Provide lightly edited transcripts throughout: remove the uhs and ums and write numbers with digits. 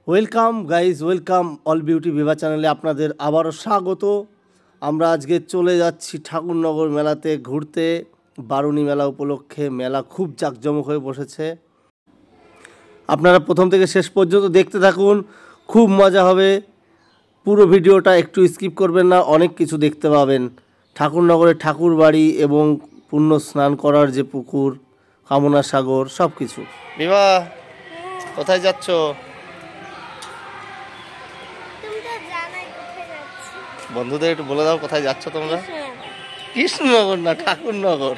Welcome guys, welcome all beauty Bibha চ্যানেলে আপনাদের আবারও স্বাগত। আমরা আজকে চলে যাচ্ছি ঠাকুরনগর মেলাতে ঘুরতে। বারুণী মেলা উপলক্ষে মেলা খুব জাঁকজমক হয়ে বসেছে। আপনারা প্রথম থেকে শেষ পর্যন্ত দেখতে থাকুন, খুব মজা হবে। পুরো ভিডিওটা একটু স্কিপ করবেন না, অনেক কিছু দেখতে পাবেন। ঠাকুরনগরের ঠাকুর বাড়ি এবং পুণ্য স্নান করার যে পুকুর, কামনা সাগর, সব কিছু। বিভা, কোথায় যাচ্ছ? বন্ধুদের একটু বলে দাও কোথায় যাচ্ছ তোমরা। কৃষ্ণনগর না, ঠাকুরনগর।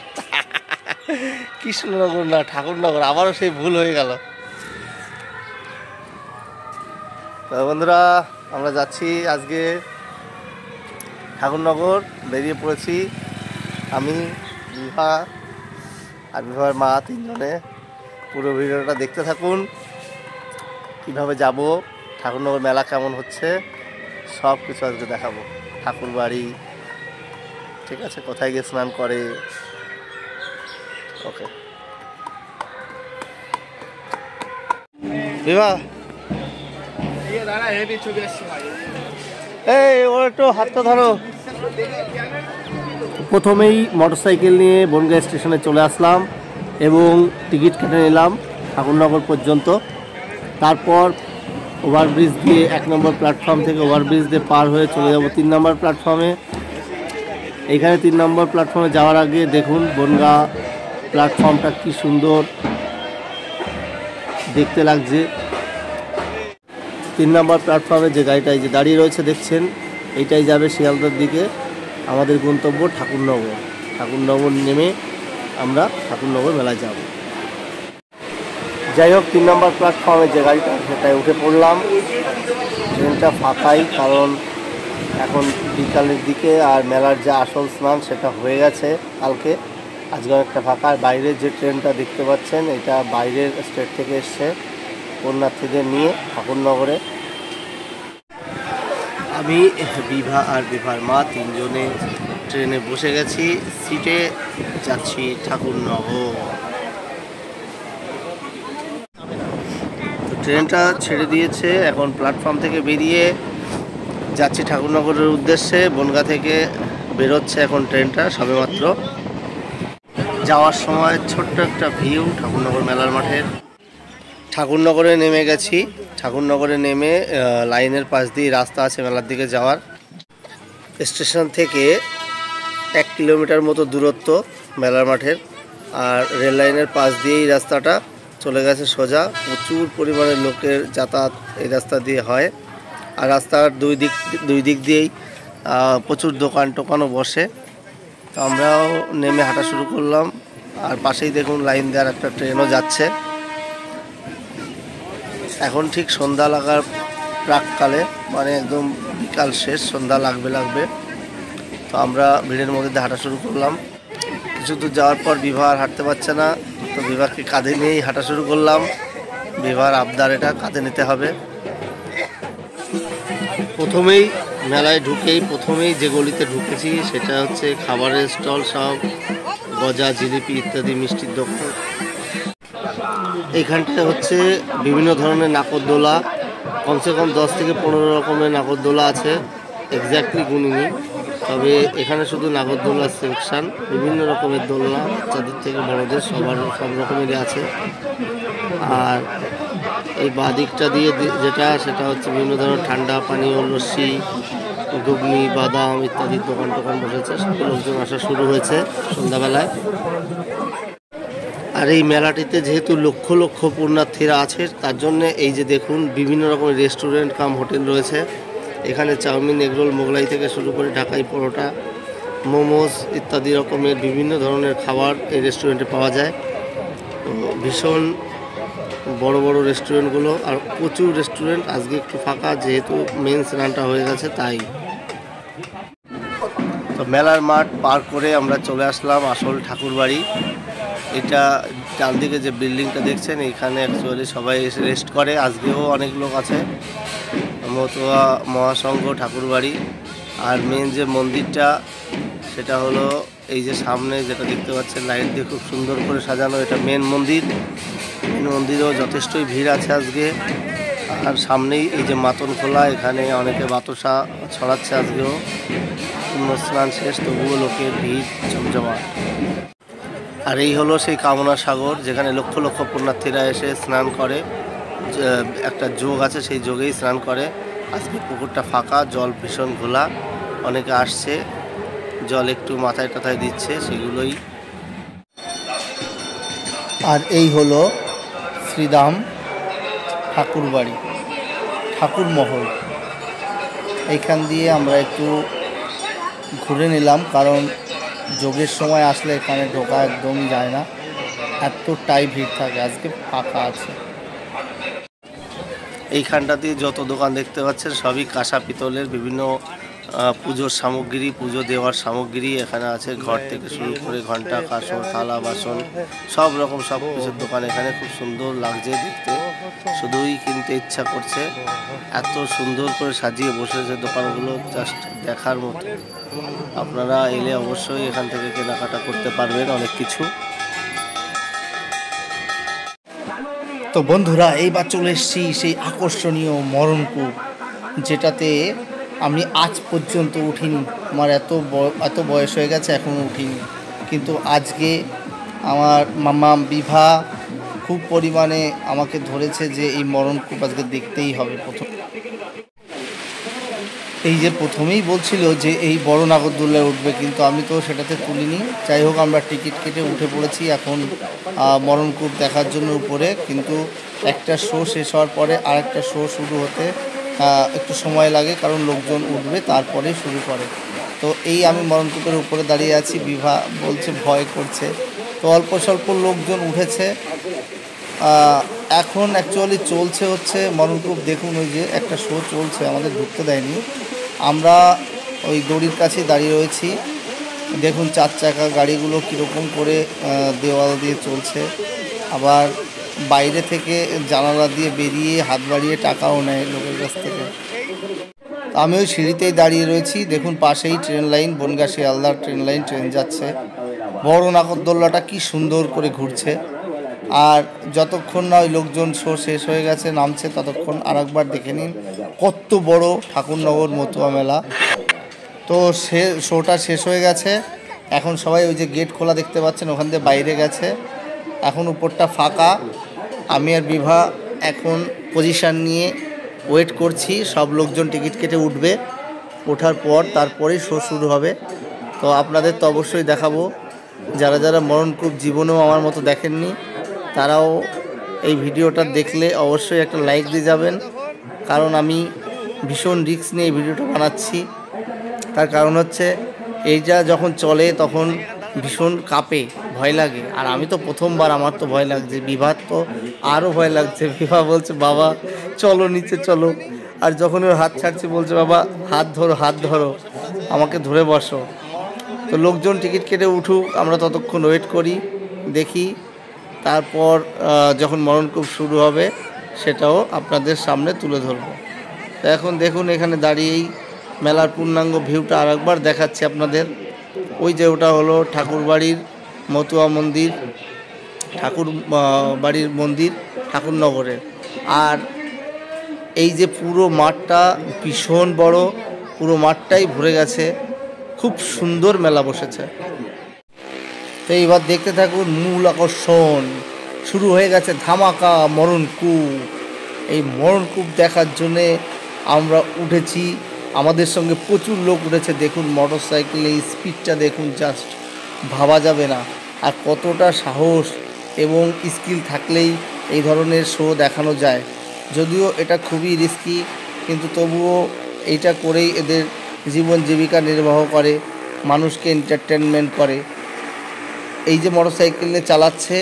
কৃষ্ণনগর না, ঠাকুরনগর। আবারও সেই ভুল হয়ে গেল। বন্ধুরা, আমরা যাচ্ছি আজকে ঠাকুরনগর, বেরিয়ে পড়েছি আমি, বিভা আর বিভার মা, তিনজনে। পুরো ভিডিওটা দেখতে থাকুন, কীভাবে যাব, ঠাকুরনগর মেলা কেমন হচ্ছে, সব কিছু আজকে দেখাবো। ঠাকুর বাড়ি, ঠিক আছে, কোথায় গিয়ে স্নান করে। ওকে বিভা, এই ওর একটু হাতটা ধরো। প্রথমেই মোটরসাইকেল নিয়ে বনগাঁ স্টেশনে চলে আসলাম এবং টিকিট কেটে নিলাম ঠাকুরনগর পর্যন্ত। তারপর ওভারব্রিজ দিয়ে 1 নম্বর প্ল্যাটফর্ম থেকে ওভারব্রিজ দিয়ে পার হয়ে চলে যাব 3 নম্বর প্ল্যাটফর্মে। এইখানে 3 নম্বর প্ল্যাটফর্মে যাওয়ার আগে দেখুন বনগাঁ প্ল্যাটফর্মটা কি সুন্দর দেখতে লাগছে। 3 নম্বর প্ল্যাটফর্মে যে গাড়িটাই যে দাঁড়িয়ে রয়েছে দেখছেন, এইটাই যাবে শিয়ালদার দিকে। আমাদের গন্তব্য ঠাকুরনগর। ঠাকুরনগর নেমে আমরা ঠাকুরনগর মেলায় যাব। যাই হোক, 3 নম্বর প্ল্যাটফর্মে যে গাড়িটা সেটাই উঠে পড়লাম। ট্রেনটা ফাঁকাই, কারণ এখন বিকালের দিকে, আর মেলার যে আসল স্নান সেটা হয়ে গেছে কালকে। আজকে অনেকটা ফাঁকা। আর বাইরের যে ট্রেনটা দেখতে পাচ্ছেন, এটা বাইরের স্টেট থেকে এসছে পুণ্যার্থীদের নিয়ে ঠাকুরনগরে। আমি, বিভা আর বিভার মা তিনজনে ট্রেনে বসে গেছি, সিটে যাচ্ছি ঠাকুরনগর। ট্রেনটা ছেড়ে দিয়েছে, এখন প্ল্যাটফর্ম থেকে বেরিয়ে যাচ্ছি ঠাকুরনগরের উদ্দেশ্যে। বনগাঁ থেকে বেরোচ্ছে এখন ট্রেনটা সবেমাত্র। যাওয়ার সময় ছোট্ট একটা ভিউ ঠাকুরনগর মেলার মাঠের। ঠাকুরনগরে নেমে গেছি। ঠাকুরনগরে নেমে লাইনের পাশ দিয়ে রাস্তা আছে মেলার দিকে যাওয়ার। স্টেশন থেকে 1 কিলোমিটার মতো দূরত্ব মেলার মাঠের, আর রেল লাইনের পাশ দিয়েই রাস্তাটা চলে গেছে সোজা। প্রচুর পরিমাণে লোকের যাতায়াত এই রাস্তা দিয়ে হয়, আর রাস্তার দুই দিক দিয়েই প্রচুর দোকান টোকানও বসে। তো আমরাও নেমে হাঁটা শুরু করলাম, আর পাশেই দেখুন লাইন দেওয়ার একটা ট্রেনও যাচ্ছে। এখন ঠিক সন্ধ্যা লাগার প্রাককালে, মানে একদম বিকাল শেষ, সন্ধ্যা লাগবে। তো আমরা ভিড়ের মধ্যে দিয়ে হাঁটা শুরু করলাম। কিছু দূর যাওয়ার পর বিভা আর হাঁটতে পারছে না, তো বিভাকে কাঁধে নিয়েই হাঁটা শুরু করলাম। বিভার আবদার, এটা কাঁধে নিতে হবে। প্রথমেই মেলায় ঢুকেই প্রথমেই যে গলিতে ঢুকেছি সেটা হচ্ছে খাবারের স্টল, সব গজা, জিলিপি ইত্যাদি মিষ্টির দোকান। এইখানটায় হচ্ছে বিভিন্ন ধরনের নাগরদোলা, কমসে কম 10 থেকে 15 রকমের নাগরদোলা আছে, এক্স্যাক্টলি গুনিনি। তবে এখানে শুধু নাগরদোলার সেকশান, বিভিন্ন রকমের দোলনা, বাচ্চাদের থেকে বড়দের সব রকমেরই আছে। আর এই বাদিকটা দিয়ে সেটা হচ্ছে বিভিন্ন ধরনের ঠান্ডা পানীয়, লস্যি, ঘুগনি, বাদাম ইত্যাদি দোকান বসেছে। সব লোকজন আসা শুরু হয়েছে সন্ধ্যাবেলায়। আর এই মেলাটিতে যেহেতু লক্ষ লক্ষ পুণ্যার্থীরা আছে, তার জন্যে এই যে দেখুন বিভিন্ন রকমের রেস্টুরেন্ট কাম হোটেল রয়েছে। এখানে চাউমিন, এগরোল, মোগলাই থেকে শুরু করে ঢাকাই পরোটা, মোমোস ইত্যাদি রকমের বিভিন্ন ধরনের খাবার এই রেস্টুরেন্টে পাওয়া যায়। তো ভীষণ বড় বড় রেস্টুরেন্টগুলো, আর প্রচুর রেস্টুরেন্ট। আজকে একটু ফাঁকা, যেহেতু মেন স্নানটা হয়ে গেছে তাই। তো মেলার মাঠ পার করে আমরা চলে আসলাম আসল ঠাকুর বাড়ি। এটা ডান দিকে যে বিল্ডিংটা দেখছেন, এইখানে অ্যাকচুয়ালি সবাই এসে রেস্ট করে। আজকেও অনেক লোক আছে। মতুয়া মহাসংঘ ঠাকুর বাড়ি। আর মেন যে মন্দিরটা সেটা হলো এই যে সামনে যেটা দেখতে পাচ্ছেন, লাইট দিয়ে খুব সুন্দর করে সাজানো, এটা মেন মন্দির। মন্দিরেও যথেষ্টই ভিড় আছে আজকে। আর সামনেই এই যে মাতন খোলা, এখানে অনেকে বাতাসা ছড়াচ্ছে। আজকেও পূর্ণ স্নান শেষ, তবুও লোকের ভিড় জমজমাট। আর এই হলো সেই কামনা সাগর, যেখানে লক্ষ লক্ষ পুণ্যার্থীরা এসে স্নান করে। একটা যোগ আছে, সেই যোগেই স্নান করে। আজকে পুকুরটা ফাঁকা, জল ভীষণ ঘোলা, অনেকে আসছে, জল একটু মাথায় টাথায় দিচ্ছে, সেগুলোই। আর এই হলো শ্রীরাম ঠাকুর বাড়ি, ঠাকুর মহল। এইখান দিয়ে আমরা একটু ঘুরে নিলাম, কারণ যোগের সময় আসলে এখানে ঢোকা একদমই যায় না, এতটাই ভিড় থাকে। আজকে ফাঁকা আছে। এইখানটাতে যত দোকান দেখতে পাচ্ছেন সবই কাঁসা পিতলের বিভিন্ন পুজোর সামগ্রী, পুজো দেওয়ার সামগ্রী এখানে আছে। ঘর থেকে শুরু করে ঘন্টা, কাঁসর, থালা বাসন, সব রকম সব কিছুর দোকান এখানে। খুব সুন্দর লাগছে দেখতে, শুধুই কিনতে ইচ্ছা করছে। এত সুন্দর করে সাজিয়ে বসেছে দোকানগুলো, জাস্ট দেখার মতো। আপনারা এলে অবশ্যই এখান থেকে কেনাকাটা করতে পারবেন অনেক কিছু। তো বন্ধুরা, এইবার চলে এসেছি সেই আকর্ষণীয় মরণকূপ, যেটাতে আমি আজ পর্যন্ত উঠিনি। আমার এত বয়স হয়ে গেছে এখনও উঠিনি, কিন্তু আজকে আমার মামা বিভা খুব পরিমাণে আমাকে ধরেছে যে এই মরণকূপ আজকে দেখতেই হবে। এই যে প্রথমেই বলছিল যে এই বড় নাগরদোল্লায় উঠবে, কিন্তু আমি তো সেটাতে তুলিনি। যাই হোক, আমরা টিকিট কেটে উঠে পড়েছি এখন মরণকূপ দেখার জন্য উপরে। কিন্তু একটা শো শেষ হওয়ার পরে আরেকটা শো শুরু হতে একটু সময় লাগে, কারণ লোকজন উঠবে তারপরে শুরু করে। তো এই আমি মরণকূপের উপরে দাঁড়িয়ে আছি, বিভা বলছে ভয় করছে। তো অল্প স্বল্প লোকজন উঠেছে। এখন অ্যাকচুয়ালি চলছে হচ্ছে মরণকূপ। দেখুন, ওই যে একটা শো চলছে, আমাদের ঢুকতে দেয়নি। আমরা ওই দড়ির কাছে দাঁড়িয়ে রয়েছি। দেখুন চার চাকা গাড়িগুলো কীরকম করে দেওয়াল দিয়ে চলছে। আবার বাইরে থেকে জানালা দিয়ে বেরিয়ে হাত বাড়িয়ে টাকাও নেয় লোকের কাছ থেকে। আমি ওই সিঁড়িতেই দাঁড়িয়ে রয়েছি। দেখুন পাশেই ট্রেন লাইন, বনগাঁ শিয়ালদার ট্রেন লাইন, ট্রেন যাচ্ছে। বড় নাগরদোল্লাটা কি সুন্দর করে ঘুরছে। আর যতক্ষণ না ওই লোকজন শো শেষ হয়ে গেছে, নামছে, ততক্ষণ আরেকবার দেখে নিন কত বড় ঠাকুরনগর মতুয়া মেলা। তো শোটা শেষ হয়ে গেছে, এখন সবাই ওই যে গেট খোলা দেখতে পাচ্ছেন, ওখান দিয়ে বাইরে গেছে। এখন উপরটা ফাঁকা। আমি আর বিভা এখন পজিশান নিয়ে ওয়েট করছি। সব লোকজন টিকিট কেটে উঠবে, ওঠার পর তারপরেই শো শুরু হবে। তো আপনাদের তো অবশ্যই দেখাবো। যারা যারা মরণকূপ জীবনেও আমার মতো দেখেননি, তারাও এই ভিডিওটা দেখলে অবশ্যই একটা লাইক দিয়ে যাবেন, কারণ আমি ভীষণ রিস্ক নিয়ে এই ভিডিওটা বানাচ্ছি। তার কারণ হচ্ছে এইটা যখন চলে তখন ভীষণ কাঁপে, ভয় লাগে। আর আমি তো প্রথমবার, আমার তো ভয় লাগছে, বিভার তো আরও ভয় লাগছে। বিভা বলছে বাবা চলো নিচে চলো, আর যখন ওর হাত ছাড়ছে বলছে বাবা হাত ধরো, হাত ধরো, আমাকে ধরে বসো। তো লোকজন টিকিট কেটে উঠুক, আমরা ততক্ষণ ওয়েট করি, দেখি। তারপর যখন মরণকূপ শুরু হবে সেটাও আপনাদের সামনে তুলে ধরবো। তো এখন দেখুন এখানে দাঁড়িয়েই মেলার পূর্ণাঙ্গ ভিউটা আরেকবার দেখাচ্ছি আপনাদের। ওই যে ওটা হলো ঠাকুরবাড়ির মতুয়া মন্দির, ঠাকুর বাড়ির মন্দির ঠাকুরনগরের। আর এই যে পুরো মাঠটা ভীষণ বড়, পুরো মাঠটাই ভরে গেছে, খুব সুন্দর মেলা বসেছে। তো এইবার দেখতে থাকুন, মূল আকর্ষণ শুরু হয়ে গেছে, ধামাকা মরণকূপ। এই মরণকূপ দেখার জন্যে আমরা উঠেছি, আমাদের সঙ্গে প্রচুর লোক উঠেছে। দেখুন মোটর সাইকেলে স্পিডটা দেখুন, জাস্ট ভাবা যাবে না। আর কতটা সাহস এবং স্কিল থাকলেই এই ধরনের শো দেখানো যায়। যদিও এটা খুবই রিস্কি, কিন্তু তবুও এইটা করেই এদের জীবন জীবিকা নির্বাহ করে, মানুষকে এন্টারটেনমেন্ট করে। এই যে মোটর সাইকেলে চালাচ্ছে,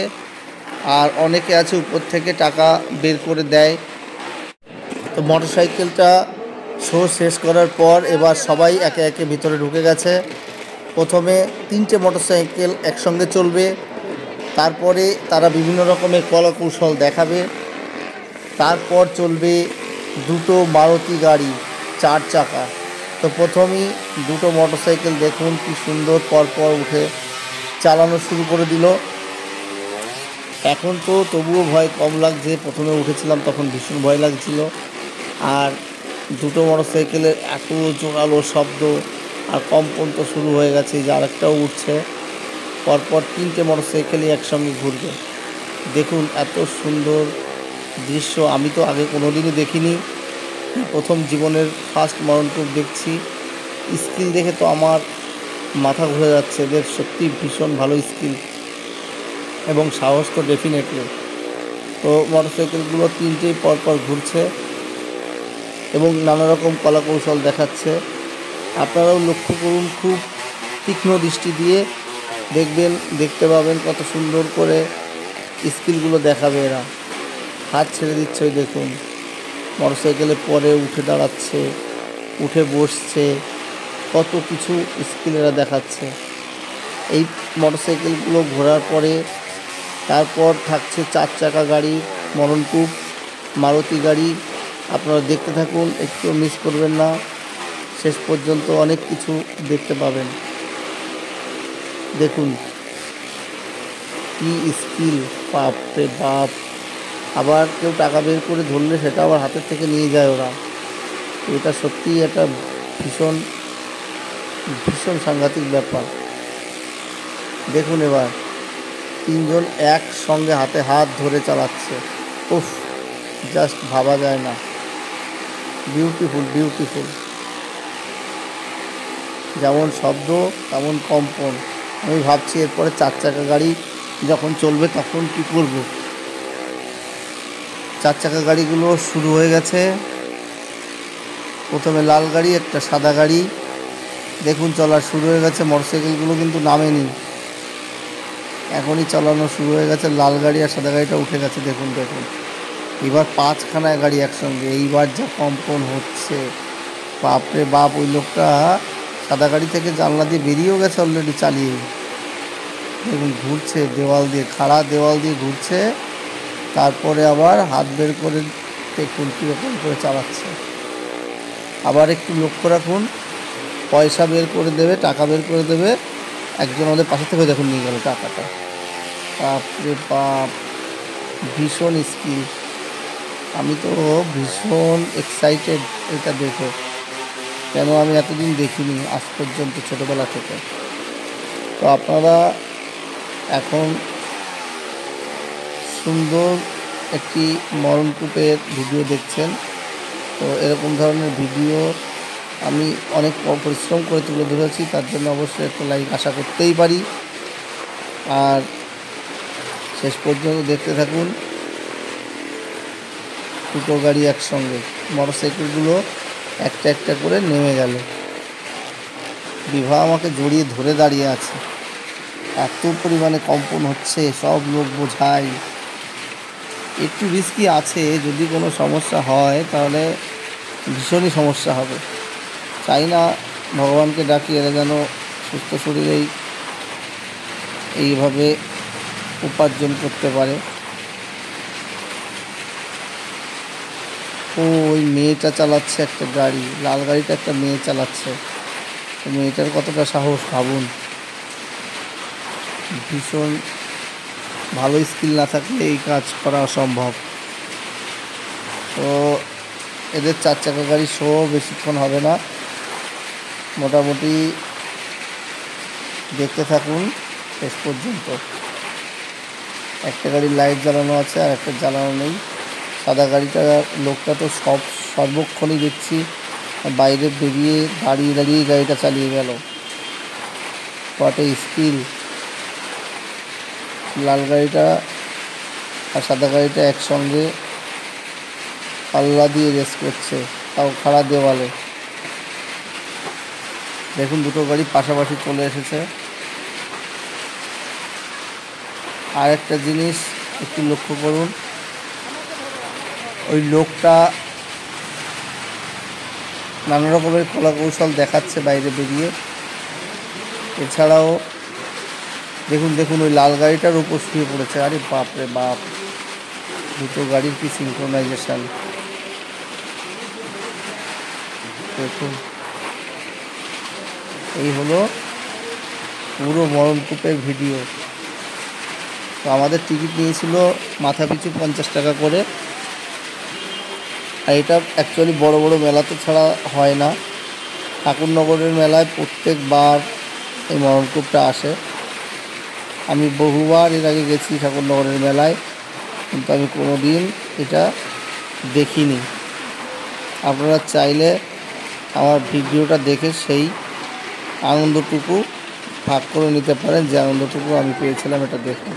আর অনেকে আছে উপর থেকে টাকা বের করে দেয়। তো মোটর সাইকেলটা শো শেষ করার পর এবার সবাই একে একে ভিতরে ঢুকে গেছে। প্রথমে 3টে মোটর সাইকেল একসঙ্গে চলবে, তারপরে তারা বিভিন্ন রকমের কলা কৌশল দেখাবে। তারপর চলবে 2টো মারুতি গাড়ি 4 চাকা। তো প্রথমেই 2টো মোটর সাইকেল দেখুন কি সুন্দর পরপর উঠে চালানো শুরু করে দিল। এখন তো তবুও ভয় কম লাগছে, প্রথমে উঠেছিলাম তখন ভীষণ ভয় লাগছিল। আর দুটো মোটরসাইকেলের এত জোরালো শব্দ আর কম্পন তো শুরু হয়ে গেছে, যে আরেকটাও উঠছে, পরপর 3টে মোটরসাইকেলই একসঙ্গে ঘুরবে। দেখুন এত সুন্দর দৃশ্য আমি তো আগে কোনোদিনই দেখিনি, প্রথম জীবনের ফার্স্ট মরণকূপ দেখছি। স্কিল দেখে তো আমার মাথা ঘুরে যাচ্ছে, এদের সত্যি ভীষণ ভালো স্কিল এবং সাহস তো ডেফিনেটলি। তো মোটরসাইকেলগুলো 3টেই পরপর ঘুরছে এবং নানা রকম কলাকৌশল দেখাচ্ছে। আপনারাও লক্ষ্য করুন, খুব তীক্ষ্ণ দৃষ্টি দিয়ে দেখবেন, দেখতে পাবেন কত সুন্দর করে স্কিলগুলো দেখাবে এরা। হাত ছেড়ে দিচ্ছে, ওই দেখুন মোটরসাইকেলে পরে উঠে দাঁড়াচ্ছে, উঠে বসছে, কত কিছু স্কিল এরা দেখাচ্ছে। এই মোটরসাইকেলগুলো ঘোরার পরে তারপর থাকছে 4 চাকা গাড়ি, মরণকূপ, মারুতি গাড়ি। আপনারা দেখতে থাকুন, একটু মিস করবেন না, শেষ পর্যন্ত অনেক কিছু দেখতে পাবেন। দেখুন কি স্কিল, বাপ রে বাপ। আবার কেউ টাকা বের করে ধরলে সেটা আবার হাতের থেকে নিয়ে যায় ওরা। এটা সত্যিই একটা ভীষণ ভীষণ সাংঘাতিক ব্যাপার। দেখুন এবার 3জন একসঙ্গে হাতে হাত ধরে চালাচ্ছে, উফ, জাস্ট ভাবা যায় না। বিউটিফুল বিউটিফুল, যেমন শব্দ তেমন কম্পন। আমি ভাবছি এরপরে 4 চাকা গাড়ি যখন চলবে তখন কী করব। 4 চাকা গাড়িগুলো শুরু হয়ে গেছে, প্রথমে লাল গাড়ি, একটা সাদা গাড়ি, দেখুন চলা শুরু হয়ে গেছে। মোটরসাইকেলগুলো কিন্তু নামেনি, এখনই চালানো শুরু হয়ে গেছে। লাল গাড়ি আর সাদা গাড়িটা উঠে গেছে, দেখুন দেখুন। এবার 5খানা গাড়ি একসঙ্গে, এইবার যা কম্পন হচ্ছে, বাপরে বাপ। ওই লোকটা সাদা গাড়ি থেকে জানলা দিয়ে বেরিয়েও গেছে অলরেডি চালিয়ে। দেখুন ঘুরছে দেওয়াল দিয়ে, খাড়া দেওয়াল দিয়ে ঘুরছে, তারপরে আবার হাত বের করে দেখুন কীরকম করে চালাচ্ছে। আবার একটু লক্ষ্য রাখুন, পয়সা বের করে দেবে, টাকা বের করে দেবে, একজন আমাদের পাশে থেকে দেখুন নিয়ে গেল টাকাটা। বাপরে বাপ, ভীষণ স্কিল। আমি তো ভীষণ এক্সাইটেড এটা দেখে, কেন আমি এতদিন দেখিনি আজ পর্যন্ত ছোটোবেলা থেকে। তো আপনারা এখন সুন্দর একটি মরণকূপের ভিডিও দেখছেন। তো এরকম ধরনের ভিডিও আমি অনেক পরিশ্রম করে তুলে ধরেছি, তার জন্য অবশ্যই একটা লাইক আশা করতেই পারি। আর শেষ পর্যন্ত দেখতে থাকুন। দুটো গাড়ি একসঙ্গে, মোটরসাইকেলগুলো একটা একটা করে নেমে গেল। বিভা আমাকে জড়িয়ে ধরে দাঁড়িয়ে আছে, এত পরিমাণে কম্পন হচ্ছে, সব লোক বোঝায়। একটু রিস্কি আছে, যদি কোনো সমস্যা হয় তাহলে ভীষণই সমস্যা হবে। চাই না, ভগবানকে ডাকি এরা যেন সুস্থ শরীরেই এইভাবে উপার্জন করতে পারে। ওই মেয়েটা চালাচ্ছে একটা গাড়ি, লাল গাড়িটা একটা মেয়ে চালাচ্ছে। মেয়েটার কতটা সাহস ভাবুন। ভীষণ ভালো স্কিল না থাকলে এই কাজ করা অসম্ভব। তো এদের 4 চাকা গাড়ি শো বেশিক্ষণ হবে না, মোটামুটি দেখতে থাকুন শেষ পর্যন্ত। একটা গাড়ির লাইট জ্বালানো আছে আর একটা জ্বালানো নেই। সাদা গাড়িটা লোকটা তো সর্বক্ষণই দেখছি বাইরে বেরিয়ে দাঁড়িয়ে দাঁড়িয়ে গাড়িটা চালিয়ে গেল। What a skill. লাল গাড়িটা আর সাদা গাড়িটা একসঙ্গে পাল্লা দিয়ে রেস করছে, তাও খাড়া দেওয়ালে। দেখুন দুটো গাড়ি পাশাপাশি চলে এসেছে। আর একটা জিনিস একটু লক্ষ্য করুন, ওই লোকটা নানা রকমের কলাকৌশল দেখাচ্ছে বাইরে বেরিয়ে। এছাড়াও দেখুন দেখুন ওই লাল গাড়িটার উপর শুয়ে পড়েছে। আরে বাপ রে বাপ, দুটো গাড়ির কি সিনক্রোনাইজেশন দেখুন। এই হলো পুরো মরণকূপের ভিডিও। তো আমাদের টিকিট নিয়েছিল মাথা পিছু 50 টাকা করে। আর এটা অ্যাকচুয়ালি বড় বড় মেলাতে ছাড়া হয় না। ঠাকুরনগরের মেলায় প্রত্যেকবার এই মরণকূপটা আসে। আমি বহুবার এর আগে গেছি ঠাকুরনগরের মেলায়, কিন্তু আমি কোনো দিন এটা দেখিনি। আপনারা চাইলে আমার ভিডিওটা দেখে সেই আনন্দটুকু ভাগ করে নিতে পারেন, যে আনন্দটুকু আমি পেয়েছিলাম এটা দেখে।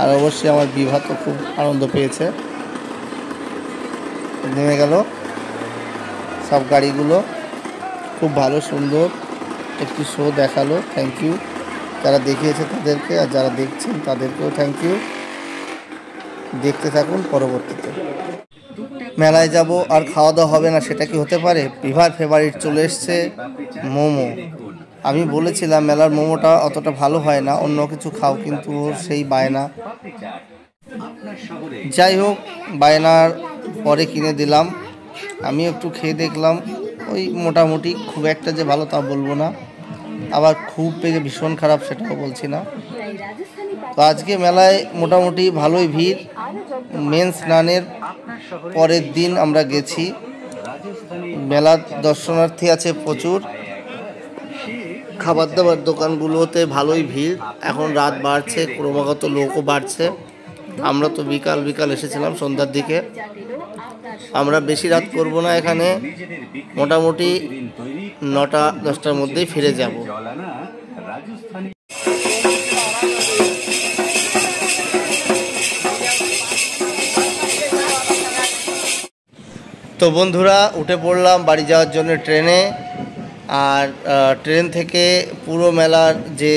আর অবশ্যই আমার বিভা তো খুব আনন্দ পেয়েছে। নেমে গেল সব গাড়িগুলো, খুব ভালো সুন্দর একটি শো দেখালো। থ্যাংক ইউ যারা দেখিয়েছে তাদেরকে, আর যারা দেখছেন তাদেরকেও থ্যাংক ইউ। দেখতে থাকুন পরবর্তীতে। মেলায় যাব আর খাওয়া দাওয়া হবে না, সেটা কি হতে পারে? বিভার ফেভারিট চলে এসছে মোমো। আমি বলেছিলাম মেলার মোমোটা অতটা ভালো হয় না, অন্য কিছু খাও, কিন্তু সেই বায়না। যাই হোক, বায়নার পরে কিনে দিলাম। আমি একটু খেয়ে দেখলাম, ওই মোটামুটি, খুব একটা যে ভালো তা বলবো না, আবার খুব পেয়ে ভীষণ খারাপ সেটাও বলছি না। তো আজকে মেলায় মোটামুটি ভালোই ভিড়। মেন স্নানের পরের দিন আমরা গেছি। মেলার দর্শনার্থী আছে প্রচুর। খাবার দাবার দোকানগুলোতে ভালোই ভিড়। এখন রাত বাড়ছে, ক্রমাগত লোকও বাড়ছে। আমরা তো বিকাল বিকাল এসেছিলাম, সন্ধ্যার দিকে। আমরা বেশি রাত করব না এখানে, মোটামুটি 9টা-10টার মধ্যেই ফিরে যাব। তো বন্ধুরা, উঠে পড়লাম বাড়ি যাওয়ার জন্য ট্রেনে। আর ট্রেন থেকে পুরো মেলার যে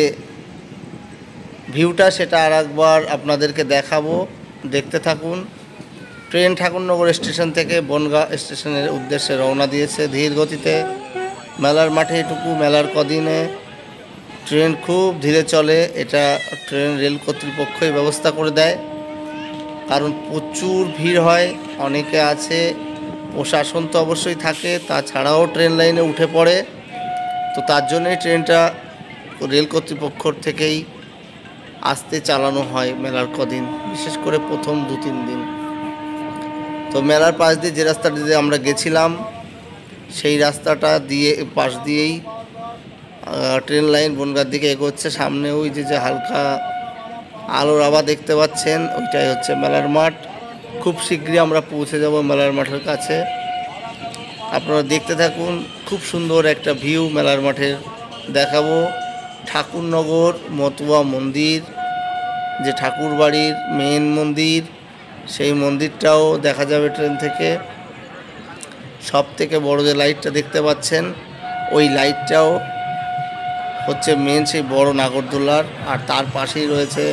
ভিউটা সেটা আর একবার আপনাদেরকে দেখাবো, দেখতে থাকুন। ট্রেন ঠাকুরনগর স্টেশন থেকে বনগাঁ স্টেশনের উদ্দেশ্যে রওনা দিয়েছে ধীর গতিতে। মেলার মাঠে এটুকু মেলার কদিনে ট্রেন খুব ধীরে চলে। এটা ট্রেন রেল কর্তৃপক্ষই ব্যবস্থা করে দেয়, কারণ প্রচুর ভিড় হয়। অনেকে আছে, প্রশাসন তো অবশ্যই থাকে, তাছাড়াও ট্রেন লাইনে উঠে পড়ে। তো তার জন্যই ট্রেনটা রেল কর্তৃপক্ষর থেকেই আস্তে চালানো হয় মেলার কদিন, বিশেষ করে প্রথম 2-3 দিন। তো মেলার পাশ দিয়ে যে রাস্তাটা দিয়ে আমরা গেছিলাম, সেই রাস্তাটা দিয়ে পাশ দিয়েই ট্রেন লাইন বনগাঁর দিকে এগোচ্ছে। সামনে ওই যে হালকা আলোর আভা দেখতে পাচ্ছেন, ওইটাই হচ্ছে মেলার মাঠ। খুব শীঘ্রই আমরা পৌঁছে যাব মেলার মাঠের কাছে। আপনারা দেখতে থাকুন, খুব সুন্দর একটা ভিউ মেলার মাঠের দেখাবো। ঠাকুরনগর মতুয়া মন্দির, যে ঠাকুর বাড়ির মেন মন্দির, সেই মন্দিরটাও দেখা যাবে ট্রেন থেকে। সব থেকে বড় যে লাইটটা দেখতে পাচ্ছেন, ওই লাইটটাও হচ্ছে মেন সেই বড় নাগরদোলার। আর তার পাশেই রয়েছে,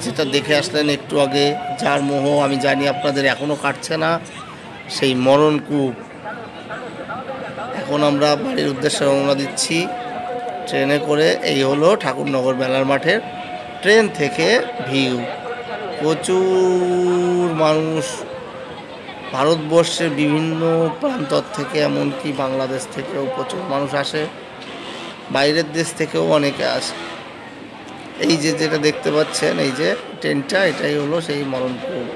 যেটা দেখে আসলেন একটু আগে, যার মোহ আমি জানি আপনাদের এখনও কাটছে না, সেই মরণকূপ। এখন আমরা বাড়ির উদ্দেশ্যে রওনা দিচ্ছি ট্রেনে করে। এই হলো ঠাকুরনগর মেলার মাঠের ট্রেন থেকে ভিউ। প্রচুর মানুষ, ভারতবর্ষের বিভিন্ন প্রান্ত থেকে, এমনকি বাংলাদেশ থেকেও প্রচুর মানুষ আসে, বাইরের দেশ থেকেও অনেকে আসে। এই যে যেটা দেখতে পাচ্ছেন, এই যে ট্রেনটা, এটাই হলো সেই মরণকূপ।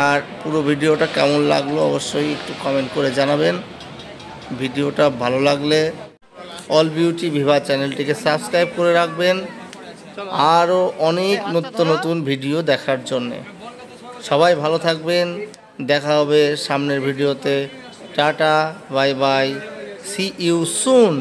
আর পুরো ভিডিওটা কেমন লাগলো অবশ্যই একটু কমেন্ট করে জানাবেন। ভিডিওটা ভালো লাগলে অল বিউটি ভিভা চ্যানেলটিকে সাবস্ক্রাইব করে রাখবেন, আরও অনেক নতুন ভিডিও দেখার জন্যে। সবাই ভালো থাকবেন, দেখা হবে সামনের ভিডিওতে। Tata, bye bye, see you soon.